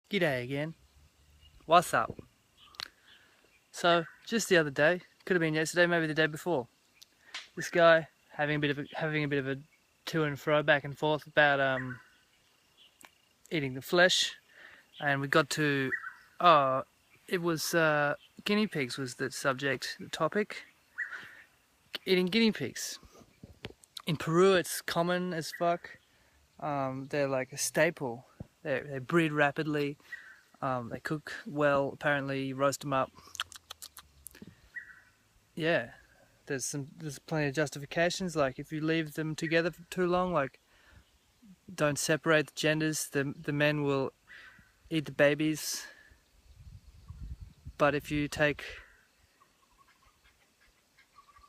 G'day again. What's up? So, just the other day, could have been yesterday, maybe the day before. This guy having a bit of a to and fro, back and forth about eating the flesh, and we got to it was guinea pigs was the subject, the topic. Eating guinea pigs. In Peru, it's common as fuck. They're like a staple. They breed rapidly. They cook well. Apparently, you roast them up. Yeah, there's plenty of justifications. Like if you leave them together for too long, like don't separate the genders, the men will eat the babies. But if you take,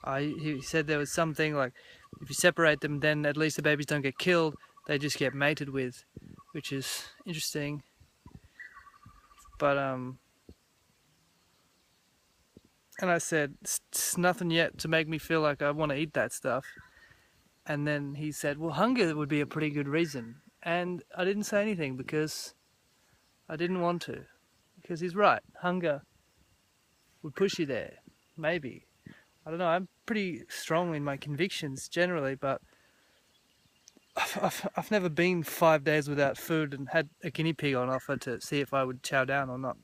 he said there was something like if you separate them, then at least the babies don't get killed. They just get mated with, which is interesting. But and I said, it's nothing yet to make me feel like I want to eat that stuff. And then he said, well, hunger would be a pretty good reason. And I didn't say anything because I didn't want to. Because he's right. Hunger would push you there. Maybe. I don't know. I'm pretty strong in my convictions generally, but I've never been 5 days without food and had a guinea pig on offer to see if I would chow down or not.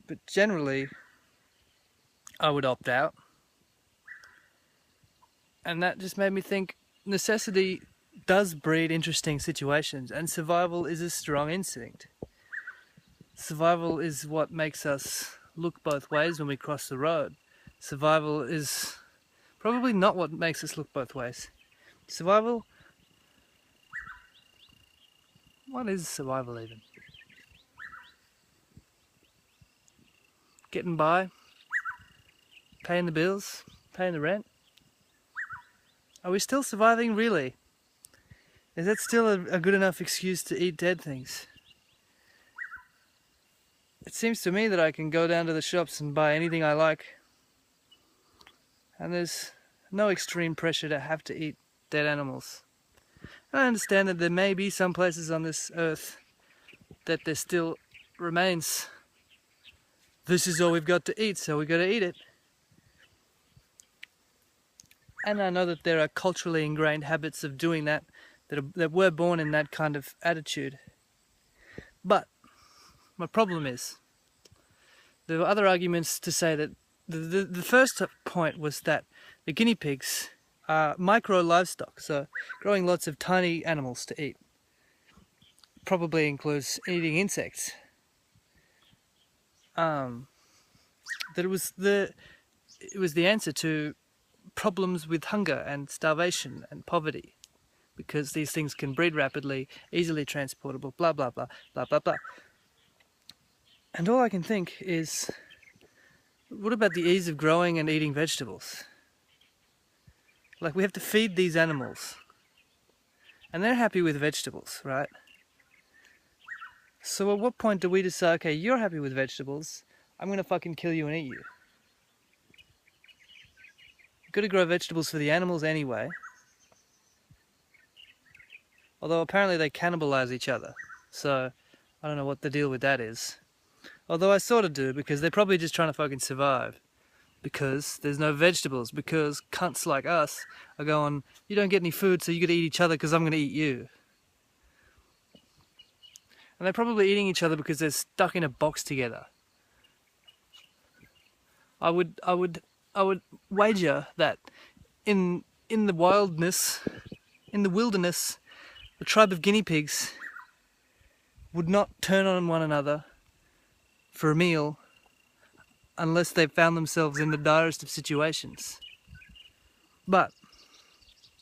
But generally, I would opt out. And that just made me think necessity does breed interesting situations, and survival is a strong instinct. Survival is what makes us look both ways when we cross the road. Survival is probably not what makes us look both ways. Survival? What is survival even? Getting by? Paying the bills? Paying the rent? Are we still surviving, really? Is that still a good enough excuse to eat dead things? It seems to me that I can go down to the shops and buy anything I like, and there's no extreme pressure to have to eat dead animals. I understand that there may be some places on this earth that there still remains, this is all we've got to eat, so we've got to eat it. And I know that there are culturally ingrained habits of doing that that were born in that kind of attitude. But my problem is, there were other arguments to say that the first point was that the guinea pigs are micro livestock, so growing lots of tiny animals to eat. Probably includes eating insects. That it was the answer to problems with hunger and starvation and poverty, because these things can breed rapidly, easily transportable, blah blah blah blah blah blah. And all I can think is, what about the ease of growing and eating vegetables? Like, we have to feed these animals, and they're happy with vegetables, right? So at what point do we decide, okay, you're happy with vegetables, I'm gonna fucking kill you and eat you? You've got to grow vegetables for the animals anyway. Although apparently they cannibalize each other, so I don't know what the deal with that is. Although I sort of do, because they're probably just trying to fucking survive. Because there's no vegetables, because cunts like us are going, you don't get any food, so you gotta eat each other because I'm gonna eat you. And they're probably eating each other because they're stuck in a box together. I would wager that in the wilderness, in the wilderness, the tribe of guinea pigs would not turn on one another for a meal unless they found themselves in the direst of situations. But,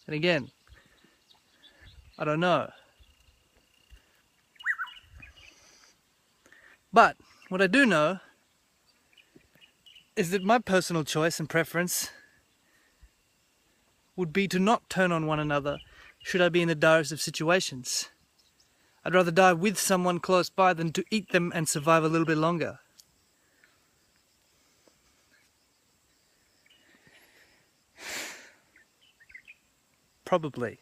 and again, I don't know. But what I do know is that my personal choice and preference would be to not turn on one another should I be in the direst of situations. I'd rather die with someone close by than to eat them and survive a little bit longer. Probably.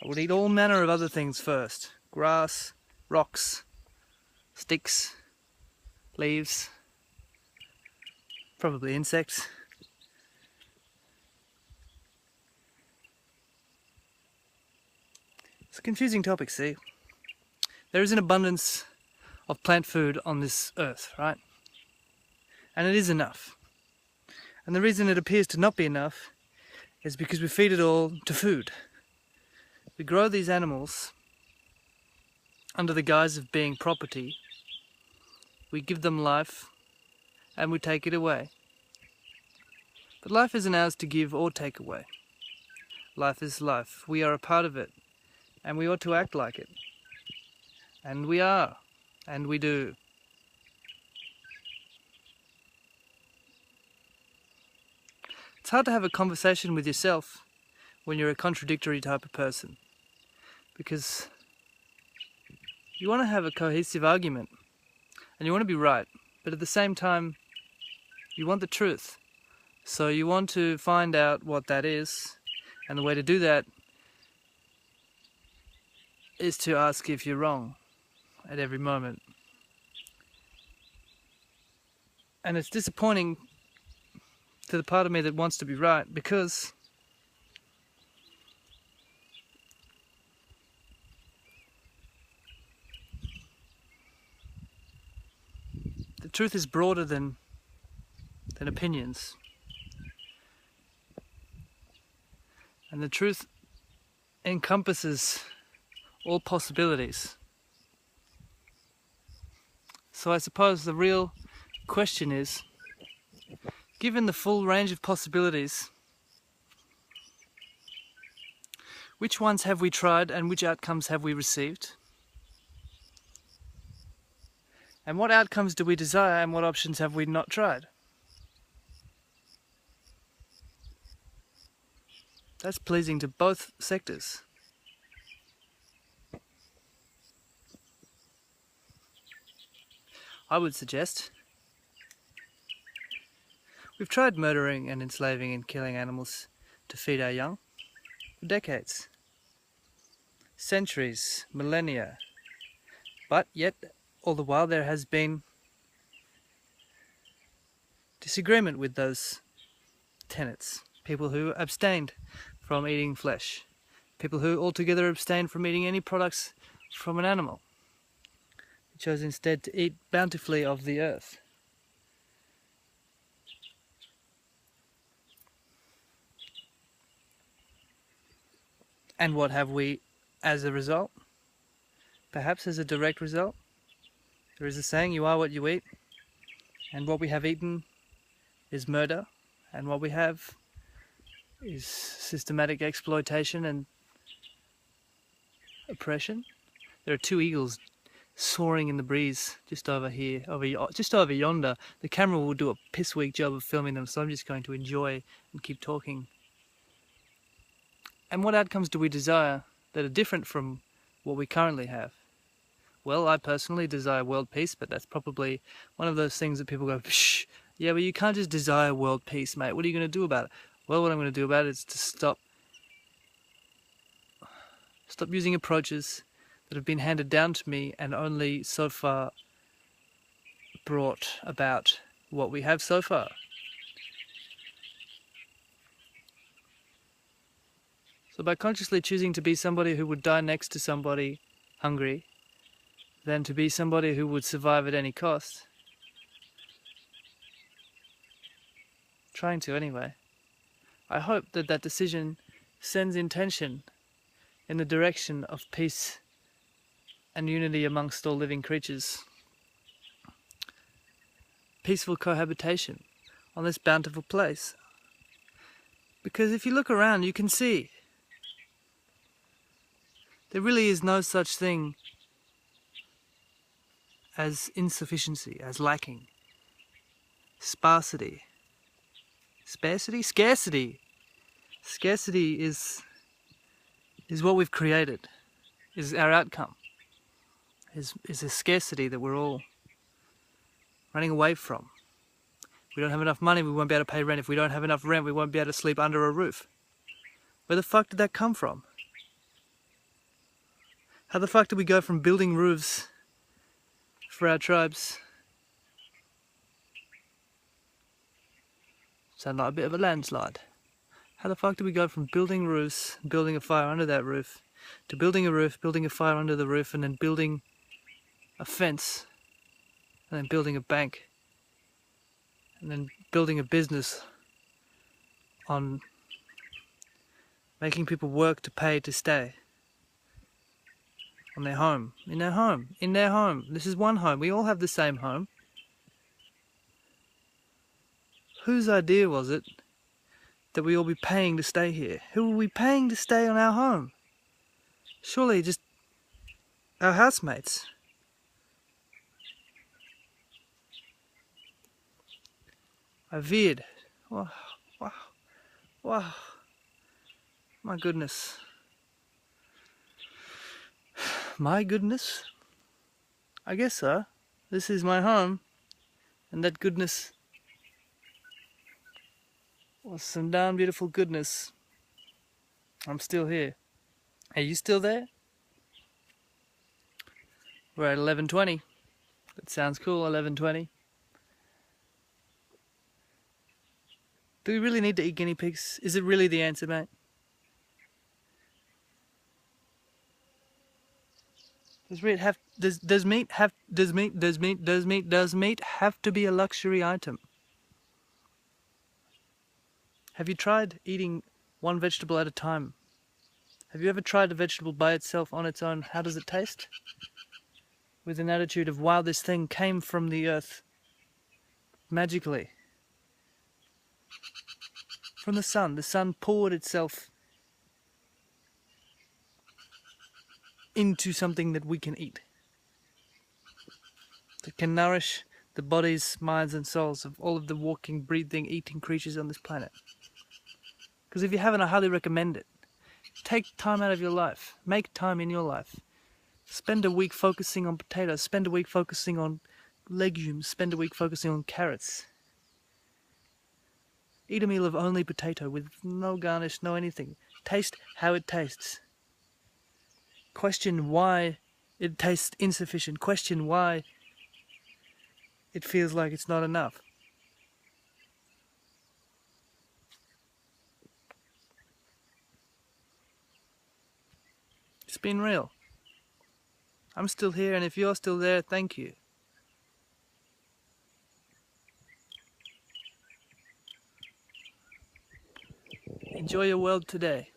I would eat all manner of other things first. Grass, rocks, sticks, leaves, probably insects. It's a confusing topic, see? There is an abundance of plant food on this earth, right? And it is enough. And the reason it appears to not be enough is because we feed it all to food. We grow these animals under the guise of being property. We give them life and we take it away. But life isn't ours to give or take away. Life is life. We are a part of it and we ought to act like it. And we are. And we do. It's hard to have a conversation with yourself when you're a contradictory type of person, because you want to have a cohesive argument and you want to be right, but at the same time you want the truth. So you want to find out what that is, and the way to do that is to ask if you're wrong at every moment. And it's disappointing to the part of me that wants to be right, because the truth is broader than opinions. And the truth encompasses all possibilities. So I suppose the real question is, given the full range of possibilities, which ones have we tried and which outcomes have we received? And what outcomes do we desire and what options have we not tried? That's pleasing to both sectors. I would suggest we've tried murdering and enslaving and killing animals to feed our young for decades, centuries, millennia, but yet all the while there has been disagreement with those tenets. People who abstained from eating flesh, people who altogether abstained from eating any products from an animal, chose instead to eat bountifully of the earth. And what have we as a result? Perhaps as a direct result? There is a saying, you are what you eat, and what we have eaten is murder, and what we have is systematic exploitation and oppression. There are two eagles soaring in the breeze just over here, just over yonder. The camera will do a piss-weak job of filming them, so I'm just going to enjoy and keep talking. And what outcomes do we desire that are different from what we currently have? Well, I personally desire world peace, but that's probably one of those things that people go, psh, yeah, but you can't just desire world peace, mate. What are you going to do about it? Well, what I'm going to do about it is to stop using approaches that have been handed down to me and only so far brought about what we have so far. So by consciously choosing to be somebody who would die next to somebody hungry, than to be somebody who would survive at any cost, trying to anyway, I hope that that decision sends intention in the direction of peace and unity amongst all living creatures. Peaceful cohabitation on this bountiful place. Because if you look around, you can see there really is no such thing as insufficiency, as lacking, sparsity. Scarcity is what we've created, is our outcome, is a scarcity that we're all running away from. If we don't have enough money, we won't be able to pay rent. If we don't have enough rent, we won't be able to sleep under a roof. Where the fuck did that come from? How the fuck do we go from building roofs for our tribes? Sound like a bit of a landslide. How the fuck do we go from building roofs, building a fire under that roof, to building a roof, building a fire under the roof, and then building a fence, and then building a bank, and then building a business on making people work to pay to stay on their home, in their home. This is one home. We all have the same home. Whose idea was it that we all be paying to stay here? Who are we paying to stay on our home? Surely just our housemates. I veered. Wow, wow, wow. My goodness. My goodness? I guess so. This is my home, and that goodness was some darn beautiful goodness. I'm still here. Are you still there? We're at 11:20. That sounds cool, 11:20. Do we really need to eat guinea pigs? Is it really the answer, mate? Does meat have to be a luxury item? Have you tried eating one vegetable at a time? Have you ever tried a vegetable by itself on its own? How does it taste? With an attitude of, wow, this thing came from the earth magically. From the sun. The sun poured itself into something that we can eat, that can nourish the bodies, minds and souls of all of the walking, breathing, eating creatures on this planet. Because if you haven't, I highly recommend it. Take time out of your life. Make time in your life. Spend a week focusing on potatoes. Spend a week focusing on legumes. Spend a week focusing on carrots. Eat a meal of only potato with no garnish, no anything. Taste how it tastes. Question why it tastes insufficient. Question why it feels like it's not enough. It's been real. I'm still here, and if you're still there, thank you. Enjoy your world today.